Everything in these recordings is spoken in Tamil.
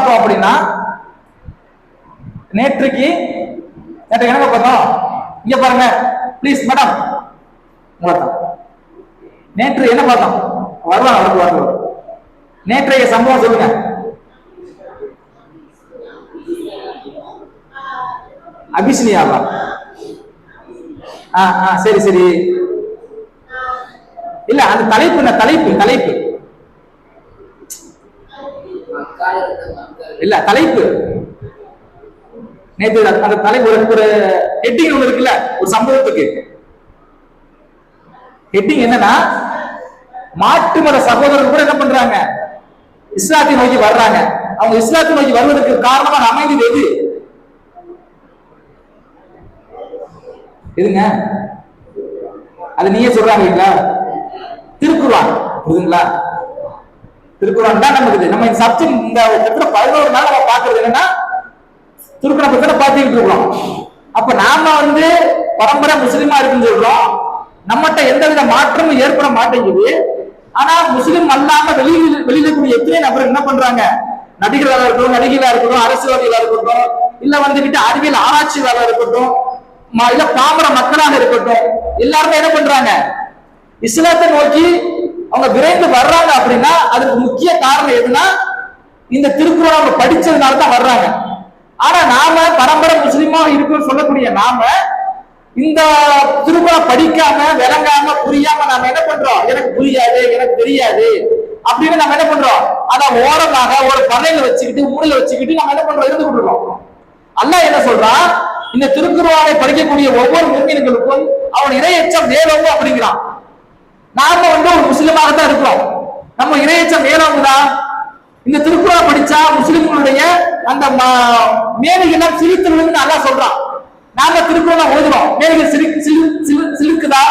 பார்த்தோம் அப்படின்னா நேற்றைக்கு என்னங்க பார்த்தோம்? இங்க பாருங்க பிளீஸ் மேடம், நேற்று என்ன பார்த்தோம்? வருவாங்க. நேற்றைய சம்பவம் சொல்லுங்க. அபிஷினியாவா? சரி சரி. இல்ல அந்த தலைப்பு இல்ல தலைப்பு நேற்று அந்த தலைப்பு ஒரு ஹெட்டிங் ஒன்று இருக்குல்ல ஒரு சம்பவத்துக்கு. ஹெட்டிங் என்னன்னா, மாட்டு மத சகோதரர்கள் கூட என்ன பண்றாங்க, இஸ்லாத்தை நோக்கி வர்றாங்க. அவங்க இஸ்லாத்தை நோக்கி வருவதற்கு காரணமாக அமைந்தது எது? எதுங்க? அது நீயே சொல்றாங்க. திருக்குர்ஆன். புரியுதுங்களா? திருக்குர்ஆன் தான் நமக்கு. நம்ம இந்த சப்ஜெக்ட் இந்த 11 நாள் நம்ம பாக்குறது என்னன்னா திருக்குர்ஆன் பத்தி பார்த்துக்கிட்டு இருக்கோம். அப்ப நாம பரம்பரை முஸ்லிமா இருக்குன்னு சொல்றோம். நம்மகிட்ட எந்தவித மாற்றமும் ஏற்பட மாட்டேங்குது. ஆனா முஸ்லிம் அல்லாம வெளியில கூடிய எத்தனை நபர்கள் என்ன பண்றாங்க, நடிகர்களா இருக்கட்டும், நடிகைகளா இருக்கட்டும், அரசியல்வாதிகளா இருக்கட்டும், இல்ல அறிவியல் ஆராய்ச்சியாளர்களா இருக்கட்டும், இல்ல பாமர மக்களாக இருக்கட்டும், எல்லாருமே என்ன பண்றாங்க, இஸ்லாத்தை நோக்கி அவங்க விரைந்து வர்றாங்க. அப்படின்னா அதுக்கு முக்கிய காரணம் எதுனா இந்த திருக்குறள் அவங்க படிச்சதுனால தான் வர்றாங்க. ஆனா நாம பரம்பரை முஸ்லிமா இருக்குன்னு சொல்லக்கூடிய நாம இந்த திருக்குறள் படிக்காம, விளங்காம, புரியாம நாம என்ன பண்றோம், எனக்கு புரியாது, எனக்கு தெரியாது அப்படின்னு நம்ம என்ன பண்றோம், அத ஓரமாக ஒரு பனையில வச்சுக்கிட்டு மூலையில வச்சுக்கிட்டு நம்ம என்ன பண்றோம், இருந்து கொண்டிருக்கோம். அல்லாஹ் என்ன சொல்றான், இந்த திருக்குர்ஆனை படிக்கக்கூடிய ஒவ்வொரு முஸ்லிம்களுக்கும் அவன் இறையச்சம் வேணும் அப்படிங்கிறான். நாம ஒரு முஸ்லிமாக தான் இருக்கிறோம். நம்ம இறையச்சம் வேணும்தான். இந்த திருக்குர்ஆன் படிச்சா முஸ்லிம்களுடைய அந்த மேலைகள் சிரித்துன்னு அல்லாஹ் சொல்றான். நாம திருக்குறளை ஓதுறோம், மேலைகள் சிரிக்குதா?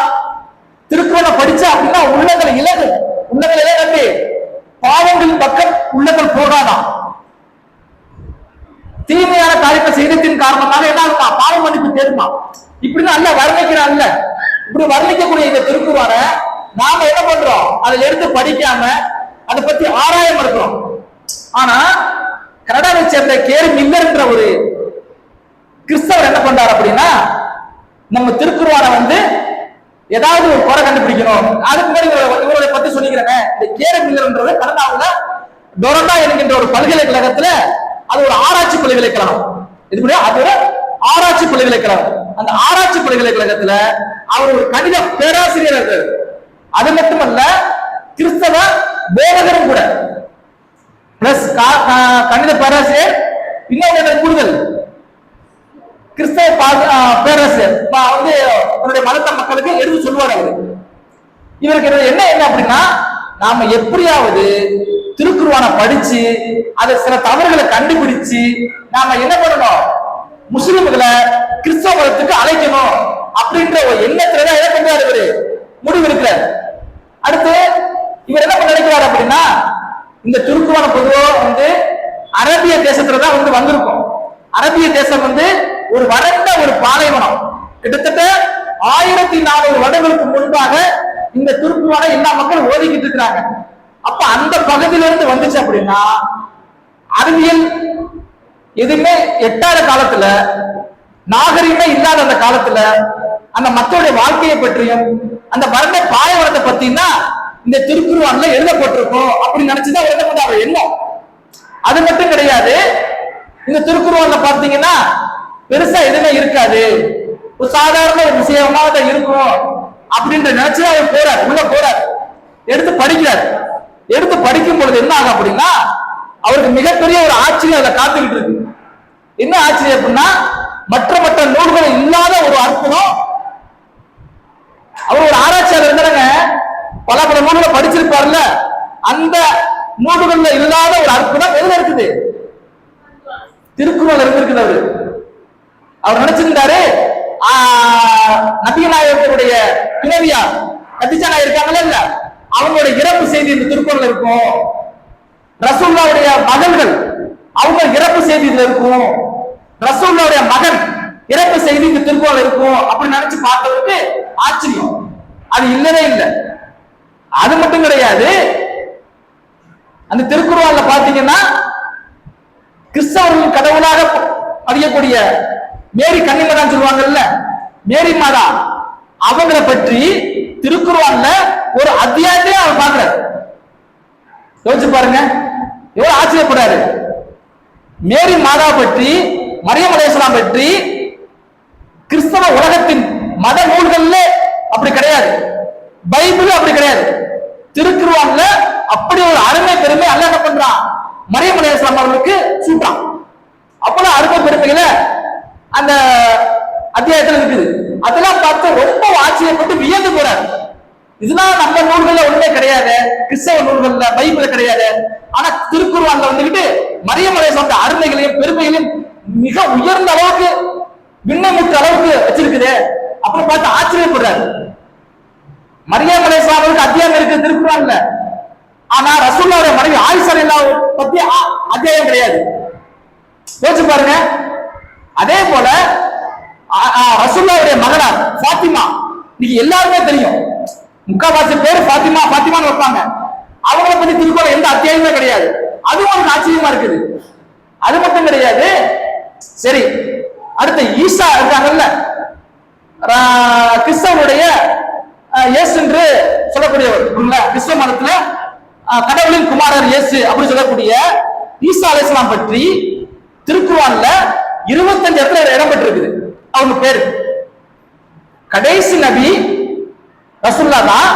திருக்குறளை படிச்சா அப்படின்னா உள்ளங்கள் இலகு, உள்ளங்கள் இலகு, பாவங்களின் பக்கம் உள்ளங்கள் போகாதான். தீமையான காரியத்தை செய்தத்தின் காரணமாக என்ன ஆகுமா, பாவ மன்னிப்பு தேடுமா. இப்படிதான் அல்ல வர்ணிக்கிறான். இப்படி வர்ணிக்கக்கூடிய இந்த திருக்குர்ஆனை நாம என்ன பண்றோம், அதை எடுத்து படிக்காம அதை பத்தி ஆராயம் இருக்கிறோம். ஆனா கனடாவை சேர்ந்த கேரி மில்லர் என்ற ஒரு கிறிஸ்தவர் என்ன பண்றாரு அப்படின்னா, நம்ம திருக்குர்ஆனை ஏதாவது ஒரு குறை கண்டுபிடிக்கணும். அதுக்கு முன்னாடி இவரை பத்தி சொல்லிக்கிறேன். இந்த கேரி மில்லர் கனடாவுல டொரண்டோ என்கின்ற ஒரு பல்கலைக்கழகத்துல அது ஒரு ஆராய்ச்சி பல்கலைக்கழகம். அது ஒரு ஆராய்ச்சி பல்கலைக்கழகம். அந்த ஆராய்ச்சி பல்கலைக்கழகத்துல அவர் ஒரு கணித பேராசிரியர் இருக்காரு. அது மட்டுமல்ல, கிறிஸ்தவ போதகரும் கூட. பிளஸ் கணித பேராசிரியர், இன்னொரு கூடுதல் கிறிஸ்தவ பேராசிரியர் தன்னுடைய மதத்த மக்களுக்கு எடுத்து சொல்லுவார். இவருக்கு என்ன அப்படின்னா, நாம எப்படியாவது திருக்குர்ஆனை படிச்சு அதை சில தவறுகளை கண்டுபிடிச்சு நாம என்ன பண்ணணும், முஸ்லிம்களை கிறிஸ்தவ மதத்துக்கு அழைக்கணும் அப்படின்ற ஒரு எண்ணத்துலதான் என்ன பண்றாரு, இவரு முடிவு இருக்கிறார். அடுத்து இவர் என்ன நினைக்கிறார் அப்படின்னா, இந்த திருக்குர்ஆனை பொதுவாக அரபிய தேசத்துலதான் வந்திருக்கும். அரபிய தேசம் ஒரு வறண்ட ஒரு பாலைவனம். கிட்டத்தட்ட 1400 வருடங்களுக்கு முன்பாக இந்த திருக்குர்ஆனை எல்லா மக்களும் ஓதிக்கிட்டு இருக்கிறாங்க. அப்ப அந்த பகுதியிலிருந்து வந்துச்சு அப்படின்னா, அறிவியல் எதுவுமே எட்டாத காலத்துல, நாகரிகமே இல்லாத அந்த காலத்துல அந்த மக்களுடைய வாழ்க்கையை பற்றியும் அந்த வறண்ட பாலைவனத்தை பத்தினா இந்த திருக்குர்ஆன்ல எழுதப்பட்டிருக்கும் அப்படின்னு நினைச்சுதான் எழுதப்பட்ட எண்ணம். அது மட்டும் கிடையாது, இந்த திருக்குர்ஆன்ல பாத்தீங்கன்னா பெருசா எதுவுமே இருக்காது, ஒரு சாதாரண ஒரு விஷயமா தான் இருக்கும் அப்படின்ற நினைச்சு அவர் போறார், உள்ள போறார், எடுத்து படிக்கிறார். எடுத்து படிக்கும் பொழுது என்ன ஆகும் அப்படின்னா, அவருக்கு மிகப்பெரிய ஒரு ஆச்சரியம் அதை காத்துக்கிட்டு இருக்கு. என்ன ஆச்சரியம் அப்படின்னா, மற்ற நூல்கள் இல்லாத ஒரு அற்புதம். அவர் ஒரு ஆராய்ச்சியாளர் இருந்தாங்க, பல நூல்களை படிச்சிருப்பார்ல, அந்த நூல்கள்ல இல்லாத ஒரு அற்புதம் எதுல இருக்குது, திருக்குறள் இருந்திருக்குது. அவர் நினைச்சிருந்தாரு, நபிகள் நாயகருடைய துணைவியார் கதீஜா நாயகர் இருக்காங்களா இல்ல, அவங்களுடைய இறப்பு செய்தி இந்த திருக்குறள் இருக்கும். ரசூலுல்லாஹ்வுடைய மகள்கள் அவங்க இறப்பு செய்தி இதுல இருக்கும். ரசூலுல்லாஹ்வுடைய மகன் இறப்பு செய்தி இந்த திருக்குறள் இருக்கும் அப்படின்னு நினைச்சு பார்த்தவருக்கு ஆச்சரியம். அது இல்லவே இல்லை. அது மட்டும் கிடையாது, அந்த திருக்குறள்ல பாத்தீங்கன்னா கிறிஸ்தவர்கள் கடவுளாக அறியக்கூடிய மேரி கன்னிமாதான் சொல்லுவாங்கல்ல, மேரி மாதா, அவங்களை பற்றி திருக்குர்ஆன்ல ஒரு அத்தியாயத்தையே அவர் பார்க்கிறார். யோசிச்சு பாருங்க, எவ்வளவு ஆச்சரியப்படுறாரு. மேரி மாதா பற்றி, மரியம் அலைஹிஸ்ஸலாம் பற்றி கிறிஸ்தவ உலகத்தின் மத நூல்கள்ல அப்படி கிடையாது, பைபிள் அப்படி கிடையாது. திருக்குர்ஆன்ல அப்படி ஒரு அருமை பெருமை அல்லாஹ் என்ன பண்றான், மரியம் அலைஹிஸ்ஸலாம் அவர்களுக்கு சூட்டான். அப்பதான் அருமை பெருமைகளை அந்த அத்தியாயத்தில் இருக்குது. அதெல்லாம் பார்த்து ரொம்ப ஆச்சரியப்பட்டு வியந்து போறாரு. இதெல்லாம் நம்ம நூல்கள்ல ஒண்ணுமே கிடையாது, கிறிஸ்தவ நூல்கள்ல பைபிள் கிடையாது. ஆனா திருக்குர்ஆன்ல வந்துகிட்டு மரியம் அலைஹிஸ்ஸலாம் அருமைகளையும் பெருமைகளையும் மிக உயர்ந்த அளவுக்கு, விண்ணமுற்ற அளவுக்கு வச்சிருக்குது. அப்புறம் பார்த்து ஆச்சரியப்படுறாரு. மரியம் அலைஹிஸ்ஸலாம் அத்தியாயம் இருக்கு திருக்குர்ஆன்ல, ஆனா ரசூலுல்லாஹ்வுடைய மனைவி ஆயிஷா ரலியல்லாஹு பத்தி அத்தியாயம் கிடையாது. யோசிச்சு பாருங்க. அதே போல ரசூலுல்லாஹ்வுடைய மகனார் ஃபாத்திமா, இன்னைக்கு எல்லாருமே தெரியும், முக்காவாசி பேர் ஃபாத்திமா ஃபாத்திமான்னு வைப்பாங்க. அவங்களை பத்தி திருக்குறள் எந்த அத்தியாயமே கிடையாது. அதுவும் ஒரு ஆச்சரியமா இருக்குது. அது மட்டும் கிடையாது. சரி, அடுத்து ஈசா இருக்காங்கல்ல, கிறிஸ்தவனுடைய இயேசு என்று சொல்லக்கூடியவர், கிறிஸ்தவ மதத்துல கடவுளின் குமாரர் இயேசு அப்படி சொல்லக்கூடிய ஈசா அலைஹிஸ்ஸலாம் பற்றி திருக்குர்ஆன்ல 25 இடத்துல இடம் பெற்றிருக்குது. அவங்க பேரு கடைசி நபி ரசூலுல்லாஹ் தான்.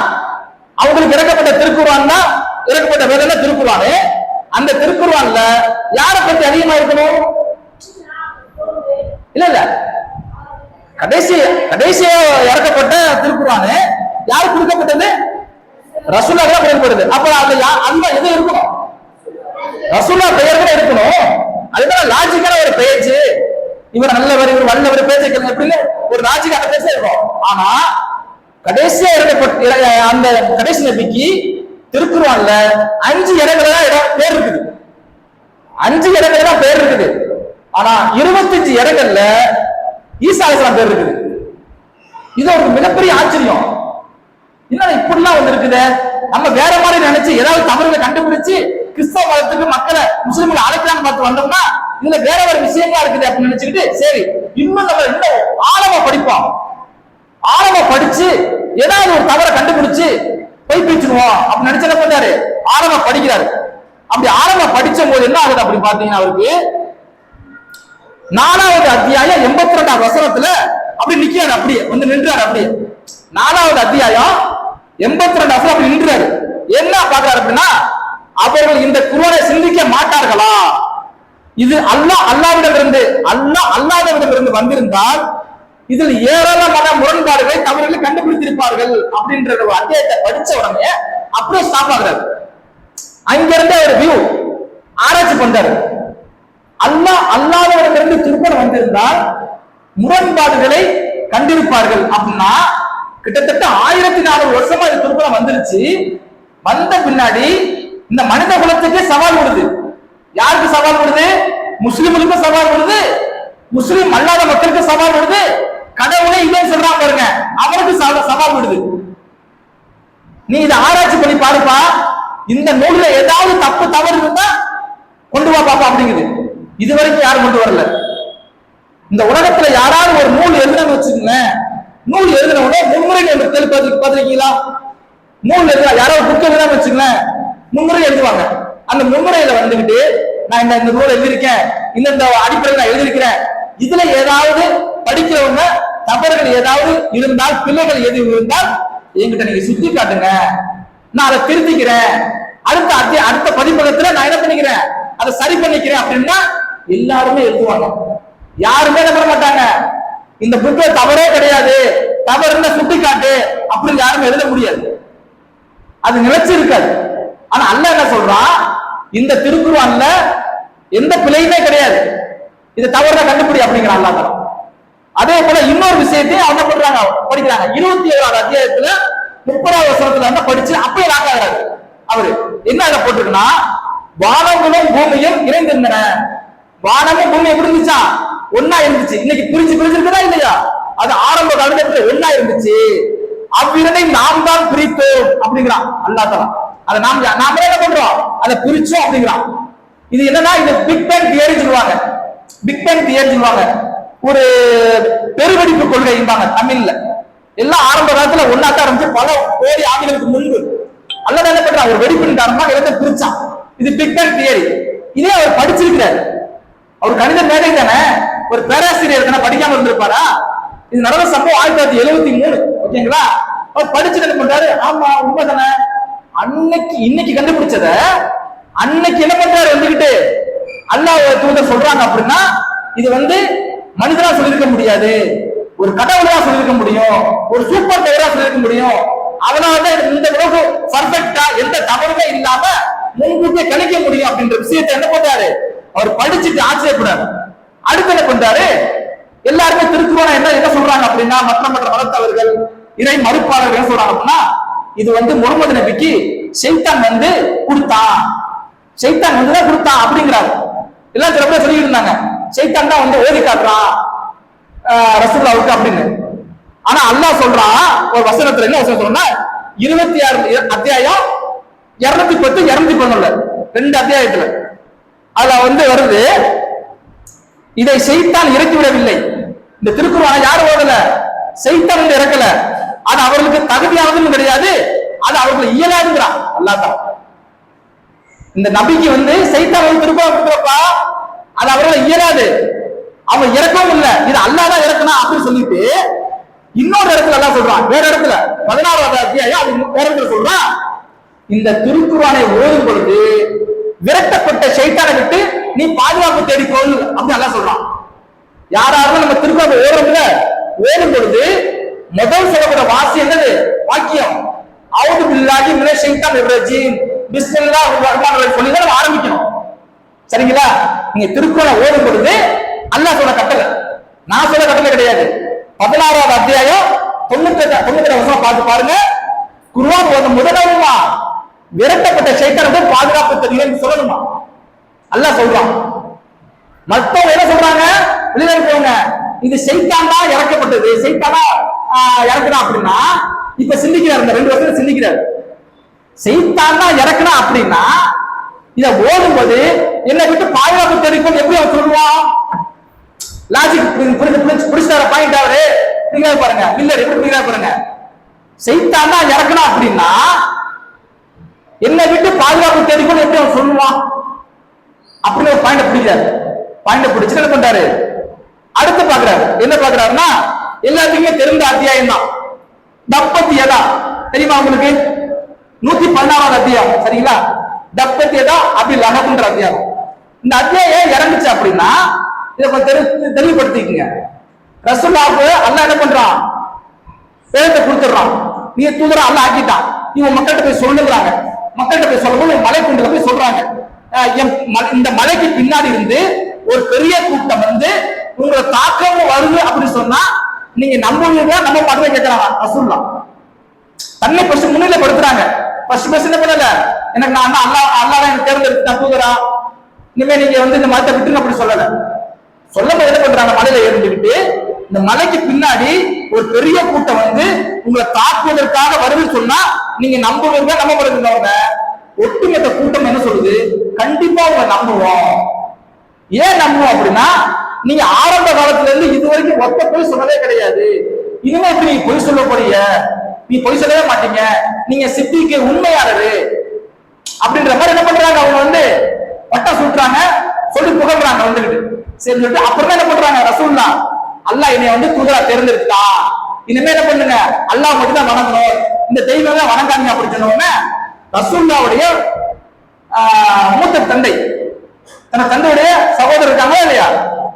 அவங்களுக்கு இறக்கப்பட்ட திருக்குர்ஆன் தான், இறக்கப்பட்ட வேதம் திருக்குர்ஆன். அந்த திருக்குர்ஆன்ல யாரை பத்தி அதிகமா இருக்கணும்? இல்ல இல்ல, கடைசியா இறக்கப்பட்ட திருக்குர்ஆன் யாருக்கு கொடுக்கப்பட்டது? ரசூலுல்லாஹ் தான் கொடுக்கப்படுது. அப்ப அந்த எது இருக்கணும்? ரசூலுல்லாஹ் பெயர் கூட இருக்கணும். அதுதான் லாஜிக்கான ஒரு பேச்சு. இவர் நல்லவர், இவர் வல்லவர், பேச்சை எப்படி ஒரு லாஜிக்கான பேச்சே இருக்கும். ஆனா கடைசியா இறக்கப்பட்ட அந்த கடைசி நபிக்கு திருக்குர்ஆன்ல 5 இடங்கள்ல தான் பேர் இருக்குது. 5 இடங்கள்ல தான் பேர் இருக்குது. ஆனா 25 இடங்கள்ல ஈசா அலைஹிஸ்ஸலாம் பேர் இருக்குது. இது ஒரு மிகப்பெரிய ஆச்சரியம். என்ன இப்படிலாம் வந்து இருக்குது? நம்ம வேற மாதிரி நினைச்சு ஏதாவது தவறுகளை கண்டுபிடிச்சு கிறிஸ்தவ மதத்துக்கு மக்களை, முஸ்லிம்களை அழைக்கலாம்னு பார்த்து வந்தோம்னா இதுல வேற ஒரு விஷயமா இருக்குது அப்படின்னு நினைச்சுக்கிட்டு, சரி இன்னும் நம்ம இன்னும் ஆழமா படிப்போம். ஆழமா படிச்சு ஏதாவது ஒரு தவறை கண்டுபிடிச்சு போய் பேச்சுருவோம் அப்படின்னு நினைச்சு என்ன பண்றாரு, ஆழமா படிக்கிறாரு. அப்படி ஆழமா படிச்ச போது என்ன ஆகுது அப்படி பாத்தீங்கன்னா, அவருக்கு 4வது அத்தியாயம் 82வது வசனத்துல அப்படி நிக்கிறாரு, அப்படியே வந்து நின்றாரு. அப்படியே 4வது அத்தியாயம் 82வது வசனம் அப்படி நின்றாரு. என்ன பாக்குறாரு அப்படின்னா, அவர்கள் இந்த குர்ஆனை சிந்திக்க மாட்டார்களா? இது அல்லாஹ்விடமிருந்து அல்லாஹ்விடமிருந்து வந்திருந்தால் இதில் ஏராளமான முரண்பாடுகளை, தவறுகளை கண்டுபிடித்திருப்பார்கள் அப்படின்ற ஒரு அத்தியாயத்தை படிச்ச உடனே அப்படியே ஸ்டாப் ஆகுறாரு. அங்கிருந்த ஒரு வியூ ஆராய்ச்சி பண்றாரு. அல்லாஹ்விடமிருந்து திருக்குர்ஆன் வந்திருந்தால் முரண்பாடுகளை கண்டிருப்பார்கள் அப்படின்னா, கிட்டத்தட்ட 1400 வருஷமா இந்த திருக்குர்ஆன் வந்துருச்சு. வந்த பின்னாடி இந்த மனித குலத்துக்கு சவால் விடுது. யாருக்கு சவால் விடுது? முஸ்லிம்களுக்கு சவால் விடுது, முஸ்லிம் அல்லாத மக்களுக்கு சவால் விடுது, கடவுளே இல்லைன்னு சொல்றான் பாருங்க, அவருக்கு சவால் விடுது. நீ இதை ஆராய்ச்சி பண்ணி பாருப்பா, இந்த நூல்ல ஏதாவது தப்பு தவறு இருந்தா கொண்டு வா பாப்பா அப்படிங்குது. இது வரைக்கும் யாரும் கொண்டு வரல. இந்த உலகத்துல யாராவது ஒரு நூல் எழுதுன்னு வச்சுக்கோங்களேன், நூல் எழுதினவுடனே முன்முறை பார்த்துருக்கீங்களா? நூல் எழுத யாராவது புக் எழுதான்னு வச்சுக்கோங்களேன், முன்முறை எழுதுவாங்க. அந்த முன்முறையில வந்துகிட்டு, நான் இந்த நூல் எழுதியிருக்கேன், இந்த அடிப்படையில் நான் எழுதியிருக்கிறேன், இதுல ஏதாவது படிக்கிறவங்க தவறுகள் ஏதாவது இருந்தால், பிள்ளைகள் எது இருந்தால் என்கிட்ட நீங்க சுத்தி காட்டுங்க, நான் அதை திருத்திக்கிறேன், அடுத்த பதிப்பகத்துல நான் என்ன பண்ணிக்கிறேன், அதை சரி பண்ணிக்கிறேன் அப்படின்னா எல்லாருமே எழுதுவாங்க. யாருமே நம்ப மாட்டாங்க. இந்த புக்ல தவறே கிடையாது, தவறுன்னா சுட்டி காட்டு அப்படின்னு யாருமே எழுத முடியாது. அது நிலைச்சு இருக்காது. ஆனா அல்லாஹ் என்ன சொல்றான், இந்த திருக்குர்ஆன்ல எந்த பிழையுமே கிடையாது, இது தவறுனா கண்டுபிடி அப்படிங்கிறான் அல்லாஹ் தஆலா. அதே போல இன்னொரு விஷயத்தையும் அவங்க பண்றாங்க, படிக்கிறாங்க. 27வது அத்தியாயத்துல 30வது வசனத்துல வந்து படிச்சு அப்படியே ராக்காகிறாரு. அவரு என்ன அதை போட்டிருக்குன்னா, வானங்களும் பூமியும் இணைந்திருந்தன. வானமும் பூமி எப்படி இருந்துச்சா? ஒன்னா இருந்துச்சு. இன்னைக்கு பிரிஞ்சிருக்குதா இல்லையா? அது ஆரம்ப காலத்துல ஒன்னா இருந்துச்சு. அவ்விரண்டை நாம் தான் பிரித்தோம் அப்படிங்கிறான் அல்லாஹ் தஆலா. அதை நாம என்ன பண்றோம், அதை பிரிச்சோம் அப்படிங்கிறான். இது என்னன்னா இது பிக் பேங் தியரி சொல்லுவாங்க. பிக் பேங் தியரி சொல்லுவாங்க. ஒரு பெருவெடிப்பு கொள்கைம்பாங்க தமிழ்ல. எல்லாம் ஆரம்ப காலத்துல ஒன்னாக்க ஆரம்பிச்சு பல கோடி ஆண்டுகளுக்கு முன்பு அல்லது என்ன பண்றான், ஒரு வெடிப்பின் காரணமாக எல்லாத்தையும் பிரிச்சான். இது பிக் பேங் தியரி. இதே அவர் படிச்சிருக்கிறார். அவர் கணித மேதை தானே, ஒரு பேராசிரியர் தானே, படிக்காம இருந்திருப்பாரா? இது நடந்த சம்பவம் 1973. ஓகேங்களா? அவர் படிச்சுட்டு என்ன பண்றாரு, ஆமா உண்மை தானே, இன்னைக்கு கண்டுபிடிச்சத அன்னைக்கு என்ன பண்றாரு வந்துகிட்டு அல்லாஹ் தூதர் சொல்றாங்க அப்படின்னா இது மனிதனா சொல்லியிருக்க முடியாது, ஒரு கடவுளா சொல்லியிருக்க முடியும், ஒரு சூப்பர் பவரா சொல்லியிருக்க முடியும். அவனாலதான் இந்த அளவுக்கு பர்ஃபெக்டா எந்த தவறுமே இல்லாம முன்கூட்டியே கணிக்க முடியும் அப்படின்ற விஷயத்தை என்ன பண்றாரு, அவர் படிச்சுட்டு ஆச்சரியப்படுறாரு. அடுத்து என்ன பண்றாரு, எல்லாருமே திருக்குறளை என்ன சொல்றாங்க அப்படின்னா, மற்ற மதத்தவர்கள் இறை மறுப்பாளர்கள் என்ன சொல்றாங்க அப்படின்னா, இது முகமது நபிக்கு ஷைத்தான் கொடுத்தான், ஷைத்தான் தான் கொடுத்தான் அப்படிங்கிறாங்க. எல்லாம் சில பேர் சொல்லிட்டு இருந்தாங்க, ஷைத்தான் தான் ஓதி காட்டுறான் ரசூலுல்லாஹ்வுக்கு அப்படின்னு. ஆனா அல்லாஹ் சொல்றான் ஒரு வசனத்துல, என்ன வசனம் சொல்றா, 26 அத்தியாயம் 210 211 2 அத்தியாயத்துல அதுல வருது, இதை ஷைத்தான் இறக்கி விடவில்லை. இந்த திருக்குர்ஆனை யார் ஓதல, ஷைத்தான் இறக்கல. அது அவர்களுக்கு தகுதியானதும் கிடையாது, அது அவர்களுக்கு இயலாதுங்கிறான் அல்லாஹ் தான். இந்த நபிக்கு ஷைத்தான் திருக்குர்ஆன் கொடுக்கிறப்பா அது அவர்களை இயலாது, அவங்க இறக்கவும் இல்லை, இது அல்லாஹ் தான் இறக்கணும் அப்படின்னு சொல்லிட்டு இன்னொரு இடத்துல எல்லாம் சொல்றான். வேற இடத்துல 16வது அத்தியாயம் அது வேற இடத்துல சொல்றான், இந்த திருக்குர்ஆனை ஓதும் பொழுது விரட்டப்பட்ட ஷைத்தானை விட்டு நீ பாதுகாப்பு தேடிக்கொள் அப்படின்னு எல்லாம் சொல்றான். யாராவது நம்ம திருக்குர்ஆனை ஓதும் பொழுது முதல் சொல்லப்பட்ட வாசி என்னது, வாக்கியம் அவுது பில்லாஹி மினஷ் ஷைத்தானிர் ரஜீம் பிஸ்மில்லாஹிர் ரஹ்மானிர் ரஹீம் சொல்லி தான் ஆரம்பிக்கணும். சரிங்களா? நீங்க திருக்குர்ஆனை ஓதும் பொழுது அல்லாஹ் சொல்ற கட்டளை, நான் சொல்ற கட்டளை கிடையாது. 16வது அத்தியாயம் 98 வசனம் பார்த்து பாருங்க. குர்ஆன் ஓதும் முதலாவதுமா விரட்டப்பட்ட ஷைத்தானை பாதுகாப்பு தெரியும் சொல்லணுமா அல்லாஹ் சொல்றான். மத்தவங்க என்ன சொல்றாங்க, வெளியில இது ஷைத்தான் தான் இறக்கப்பட்டது, ஷைத்தானா இறக்குறான் அப்படின்னா இப்ப சிந்திக்கிறார், இந்த 2 வருஷம் சிந்திக்கிறார். ஷைத்தான் தான் இறக்குறான் அப்படின்னா இத ஓடும்போது என்ன விட்டு பாதுகாப்பு தெரிவிக்கும் எப்படி அவன் சொல்லுவான்? லாஜிக் புடிச்சார பாயிண்ட் அவரு பாருங்க, இல்ல எப்படி பாருங்க. ஷைத்தான் தான் இறக்குறான் அப்படின்னா என்ன விட்டு பாதுகாப்பு தெரிவிக்கும் எப்படி அவன் சொல்லுவான் அப்படின்னு ஒரு பாயிண்ட் பிடிக்கிறாரு. பாயிண்ட் பிடிச்சு என்ன பண்றாரு, அடுத்து பாக்குறாரு. என்ன பாக்குறாருன்னா எல்லாத்துக்குமே தெரிந்த அத்தியாயம் தான் தப்பத்தி யதா, தெரியுமா உங்களுக்கு? 116வது அத்தியாயம். சரிங்களா? தப்பத்தி யதா அபில் லஹப்ன்ற அத்தியாயம். இந்த அத்தியாயம் இறங்குச்சு அப்படின்னா இதை கொஞ்சம் தெளிவுபடுத்திக்கங்க. ரசூலுல்லாஹ்வுக்கு அல்லாஹ் என்ன பண்றான், வேதத்தை கொடுத்துடுறான், நீ தூதரா அல்லாஹ் ஆக்கிட்டான், இவங்க மக்கள்கிட்ட போய் சொல்லுறாங்க. மக்கள்கிட்ட போய் சொல்லும்போது மலை கொண்டு போய் சொல்றாங்க, இந்த மலைக்கு பின்னாடி இருந்து ஒரு பெரிய கூட்டம் உங்களை தாக்கம் வருது அப்படின்னு சொன்னா நீங்க நம்புவீங்களா நம்ப மாட்டேன்னு கேட்கறாங்க. ரசூலுல்லாஹ் தன்னை ஃபர்ஸ்ட் முன்னிலைப்படுத்துறாங்க. ஃபர்ஸ்ட் என்ன பண்ணல, எனக்கு நான் அல்லாஹ் எனக்கு தேர்ந்தெடுத்து நான் தூதரா, இனிமே நீங்க இந்த மதத்தை விட்டுன்னு அப்படி சொல்லல. சொல்லும்போது என்ன பண்றாங்க, மலையில ஏறிக்கிட்டு இந்த மலைக்கு பின்னாடி ஒரு பெரிய கூட்டம் உங்களை தாக்குவதற்காக வருதுன்னு சொன்னா நீங்க நம்புவீங்க நம்ப மாட்டேங்கிறவங்க. ஒட்டுமொத்த கூட்டம் என்ன சொல்லுது, கண்டிப்பா உங்களை நம்புவோம். ஏன் நம்புவோம் அப்படின்னா நீங்க ஆரம்ப காலத்துல இருந்து இது வரைக்கும் ஒத்த பொய் சொன்னதே கிடையாது, இனிமே இப்ப நீங்க பொய் சொல்ல போறீங்க, நீ பொய் சொல்லவே மாட்டீங்க, நீங்க சித்திக்கு உண்மையாளரு அப்படின்ற மாதிரி என்ன பண்றாங்க, அவங்க வட்டம் சுட்டுறாங்க, சொல்லி புகழ்றாங்க வந்துட்டு. சரி சொல்லிட்டு அப்புறமே என்ன பண்றாங்க, ரசூலுல்லாஹ் அல்லாஹ் என்னை தூதரா தேர்ந்தெடுத்தா, இனிமே என்ன பண்ணுங்க, அல்லாஹ் மட்டும் தான் வணங்கணும், இந்த தெய்வம் தான் வணங்காங்க அப்படின்னு சொன்னோம்னா ரசூலுல்லாஹ்வுடைய மூத்த தந்தை, தன் தந்தையுடைய சகோதரர் இருக்காங்களா இல்லையா,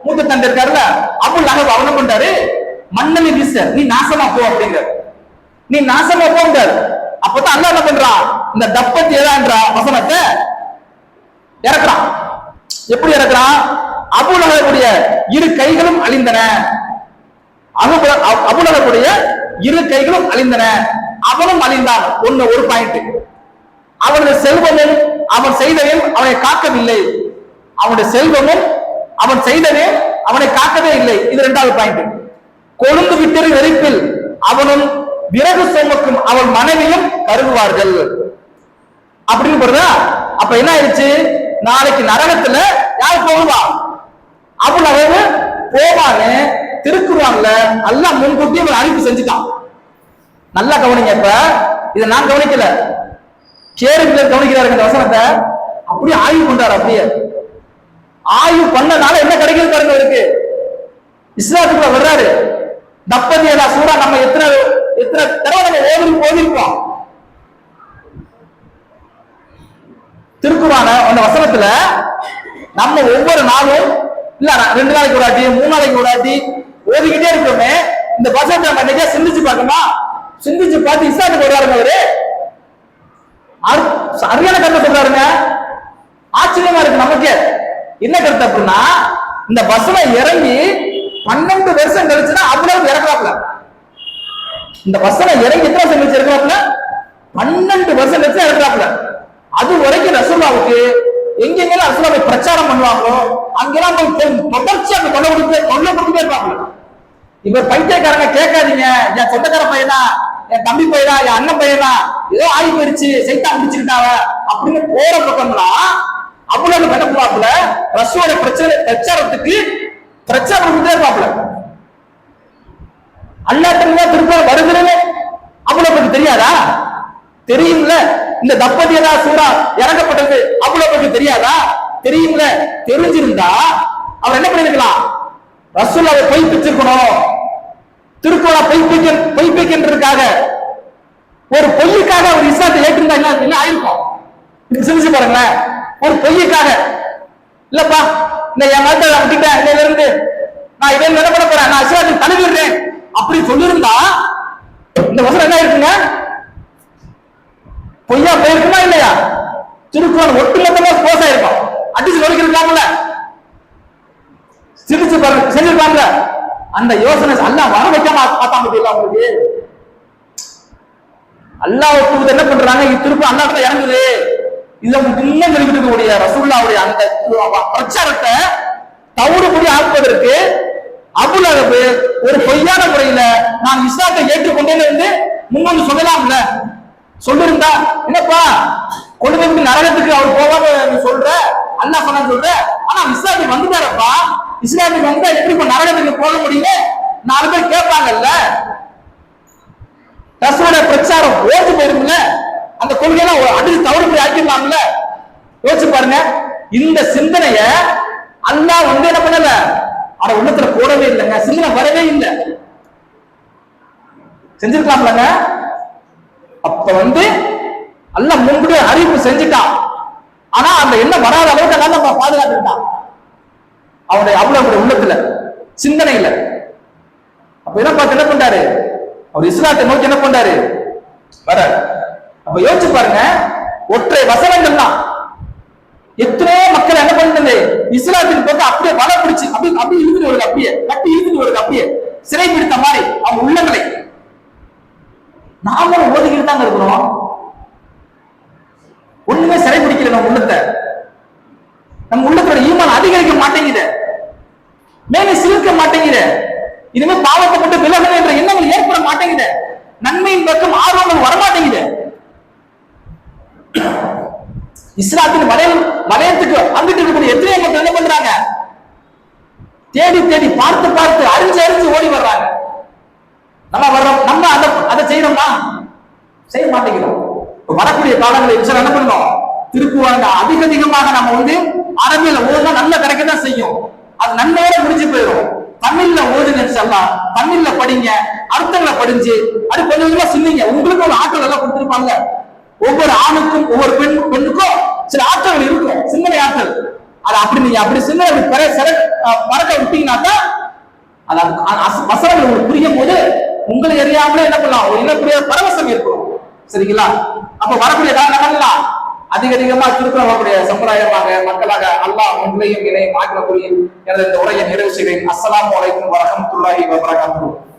மூத்த தந்தை இருக்காருல்ல, அபுல் லஹப் அவன பண்றாரு, மன்னலி வீச நீ நாசமா போ அப்படிங்கிற, நீ நாசமா போங்கிறார். அப்பதான் அல்லாஹ் என்ன பண்றான், இந்த தப்பத்தி ஏதான்ற வசனத்தை இறக்குறான். எப்படி இறக்குறான், அபூலகபுடைய 2 கைகளும் அழிந்தன, அபூலகபுடைய 2 கைகளும் அழிந்தன, அவனும் அழிந்தான். ஒரு பாயிண்ட், அவனுடைய செல்வமும் அவன் செய்தவையும் அவனை காக்கவில்லை, அவனுடைய செல்வமும் அவன் செய்தவே அவனை காக்கவே இல்லை. இது 2வது பாயிண்ட். கொழுந்து விட்டிரு வெறிப்பில் அவனும் விறகு சுமக்கும் அவன் மனைவியும் கருதுவார்கள் அப்படின்னு போறதா. அப்ப என்ன ஆயிடுச்சு, நாளைக்கு நரகத்துல யார் போவா? அபுல் அஹப் போவான்னு திருக்குறான்ல அல்லாஹ் முன்கூட்டியே ஒரு அறிவிப்பு செஞ்சுட்டான். நல்லா கவனிங்க. இப்ப இதை நான் கவனிக்கல, கேரளத்தில் கவனிக்கிறாரு இந்த வசனத்தை. அப்படியே ஆய்வு பண்றாரு. அப்படியே ஆய்வு பண்ணனால என்ன கிடைக்குது பாருங்க இருக்கு. இஸ்லாத்துக்குள்ள வர்றாரு. தப்பதியலா சூரா நம்ம எத்தனை எத்தனை தடவை நம்ம ஓதிருப்போம். திருக்குறான அந்த வசனத்துல நம்ம ஒவ்வொரு நாளும் இல்ல 2 நாளைக்கு ஒரு வாட்டி 3 நாளைக்கு ஒரு வாட்டி ஓதிக்கிட்டே இருக்கோமே. இந்த வசனத்தை நம்ம நிறைய சிந்திச்சு பார்க்கணுமா? சிந்திச்சு பார்த்து இஸ்லாத்துக்கு வர்றாருங்க அவரு. சரியான கருத்தை சொல்றாருங்க. ஆச்சரியமா இருக்கு நமக்கு. என்ன கருத்து அப்படின்னா, இந்த வசனம் இறங்கி 12 வருஷம் கழிச்சுன்னா அவ்வளவு இறக்குறாப்ல. இந்த வசனம் இறங்கி எத்தனை வருஷம் கழிச்சு இறக்குறாப்ல? 12 வருஷம் கழிச்சு இறக்குறாப்ல. அது வரைக்கும் ரசூலுல்லாஹ்வுக்கு எங்கெங்கெல்லாம் ரசூலுல்லாஹ் பிரச்சாரம் பண்ணுவாங்களோ அங்கெல்லாம் போய் தொடர்ச்சியா கொள்ள கொடுத்துட்டே இருப்பாங்க. இப்ப பைத்தியக்காரங்க கேட்காதீங்க, என் சொந்தக்கார பையனா, என் தம்பி பையனா, என் அண்ணன் பையனா, ஏதோ ஆகி போயிருச்சு, சைத்தான் முடிச்சுக்கிட்டாவ அப்படின்னு போற பக்கம்லாம் அவ்வளவு கணக்குவாப்புல ரசூலுடைய பிரச்சாரத்துக்கு பிரச்சாரம் பண்ணிட்டே இருப்பாப்புல. அல்லாஹ்வுடைய திருக்குறான் வருகிறது அவ்வளவு தெரியாதா? தெரியும்ல. இந்த தப்பதியலா சூரா இறங்கப்பட்டது அவ்வளவு தெரியாதா? தெரியும்ல. தெரிஞ்சிருந்தா அவர் என்ன பண்ணிருக்கலாம்? ரசூலுல்லாஹ்வை பொய்ப்பிச்சிருக்கணும். திருக்குறான் பொய்ப்பிக்கின்றதுக்காக ஒரு பொய்யுக்காக ஒரு இஸ்லாத்தை ஏற்றிருந்தா என்ன ஆயிருக்கும்? சிந்திச்சு பாருங்களேன். ஒரு பொய்யுக்காக இல்லப்பா இந்த என் மதத்தை விட்டுட்டேன், இன்னையில இருந்து நான் இதை என்ன பண்ண போறேன், நான் இஸ்லாத்தை தழுவிடுறேன் அப்படி சொல்லியிருந்தா இந்த வசனம் என்ன இருக்குங்க? பொய்யா போயிருக்குமா இல்லையா? திருக்குறான் ஒட்டுமொத்தமா போஸ் ஆயிருக்கும். அடிச்சு நொறுக்கிருக்கலாம்ல, சிரிச்சு பாருங்க, செஞ்சிருக்காங்க. அந்த யோசனை அல்லாஹ் வர வைக்காம பார்த்தாம தெரியல உங்களுக்கு. அல்லாஹ் என்ன பண்றாங்க? திருப்பி அல்லாஹ் இறங்குது. இதை இன்னும் இருக்கக்கூடிய ரசூலுல்லாஹ்வுடைய அந்த பிரச்சாரத்தை தவறுபடி ஆக்குவதற்கு அபுல் அஹப் ஒரு பொய்யான முறையில நான் இஸ்லாத்தை ஏற்றுக்கொண்டேன்னு வந்து முன்னொன்று சொல்லலாம்ல. சொல்லிருந்தா என்னப்பா கொண்டு நரகத்துக்கு அவர் போவாங்க சொல்ற, அல்லாஹ் சொன்ன சொல்ற, ஆனா இஸ்லாத்துக்கு வந்துட்டாரப்பா, இஸ்லாத்துக்கு வந்தா எப்படி இப்ப நரகத்துக்கு போக முடியும்? 4 பேர் கேட்பாங்கல்ல. ரசூலுடைய பிரச்சாரம் ஓட்டு போயிருக்குல்ல, அந்த கொள்கையெல்லாம் அடிச்சு தவறுபடி ஆக்கிடலாம்ல. யோசிச்சு பாருங்க. இந்த சிந்தனைய அல்லாஹ் வந்து என்ன பண்ணல, அவட உள்ளத்துல போடவே இல்லைங்க. சிந்தனை வரவே இல்லை. செஞ்சிருக்கலாம்லங்க. அப்ப வந்து அல்லாஹ் முன்பு அறிவிப்பு செஞ்சுட்டான். ஆனா அந்த எண்ணம் வராத அளவுக்கு எல்லாம் பாதுகாத்துக்கிட்டான் அவனுடைய அவ்வளவு உள்ளத்துல சிந்தனையில. அப்ப என்ன பார்த்து என்ன பண்றாரு அவர்? இஸ்லாத்தை நோக்கி என்ன பண்றாரு? வர. அப்ப யோசிச்சு பாருங்க. ஒற்றை வசனங்கள் தான் எத்தனையோ மக்கள் என்ன பண்ணது? இஸ்லாத்தின் பக்கம் அப்படியே வலை பிடிச்சு அப்படியே இழுத்துட்டு வருது, அப்படியே கட்டி இழுத்துட்டு வருது, அப்படியே சிறை பிடித்த மாதிரி அவங்க உள்ளங்களை. நாமளும் ஓதிக்கிட்டு தாங்க இருக்கிறோம். ஒண்ணுமே சிறை பிடிக்கல நம்ம உள்ளத்தை. நம்ம உள்ளத்தோட ஈமான் அதிகரிக்க மாட்டேங்குது, மேலே சிரிக்க மாட்டேங்குது. இனிமே பாவத்தை மட்டும் விலகணும் என்ற எண்ணங்கள் ஏற்பட மாட்டேங்குது. நன்மையின் பக்கம் ஆர்வங்கள் வரமாட்டேங்குது. இஸ்லாத்தின் வளையத்துக்கு அங்கிட்டு இருக்கக்கூடிய எத்தனை மக்கள் என்ன பண்றாங்க? தேடி தேடி பார்த்து பார்த்து அறிஞ்சு ஓடி வர்றாங்க. நம்ம வர்றோம், நம்ம அதை செய்யணும்னா செய்ய மாட்டேங்கிறோம். வரக்கூடிய காலங்களில் என்ன பண்ணணும்? திருக்குறான் அதிகமாக நம்ம வந்து அரபியில ஓதுனா நல்ல கிடைக்கதான் செய்யும். அது நன்மையோட முடிஞ்சு போயிடும். தமிழ்ல ஓதுன்னு சொல்லலாம், தமிழ்ல படிங்க, அர்த்தங்களை படிஞ்சு அது கொஞ்சம் கொஞ்சமா சிந்திங்க. உங்களுக்கு ஒரு ஆற்றல் எல்லாம் கொடுத்துருப்பாங்க. ஒவ்வொரு ஆணுக்கும் ஒவ்வொரு பெண்ணுக்கும் சில ஆற்றல்கள் இருக்கும், சிந்தனை ஆற்றல். அது அப்படி நீங்க அப்படி சிந்தனை பறக்க விட்டீங்கன்னாக்கா அது வசனங்கள் உங்களுக்கு புரியும் போது உங்களை அறியாமலே என்ன பண்ணலாம்? ஒரு இனக்குரிய பரவசம் இருக்கும். சரிங்களா? அப்ப வரக்கூடிய காலங்கள்லாம் அதிகமா திருக்குறள் வரக்கூடிய சமுதாயமாக மக்களாக அல்லாஹ் உங்களையும் இணையும் ஆக்கிரக்கூடிய எனது இந்த உரையை நிறைவு செய்கிறேன். அஸ்ஸலாமு அலைக்கும் வரஹ்மத்துல்லாஹி வபரகாத்துஹு.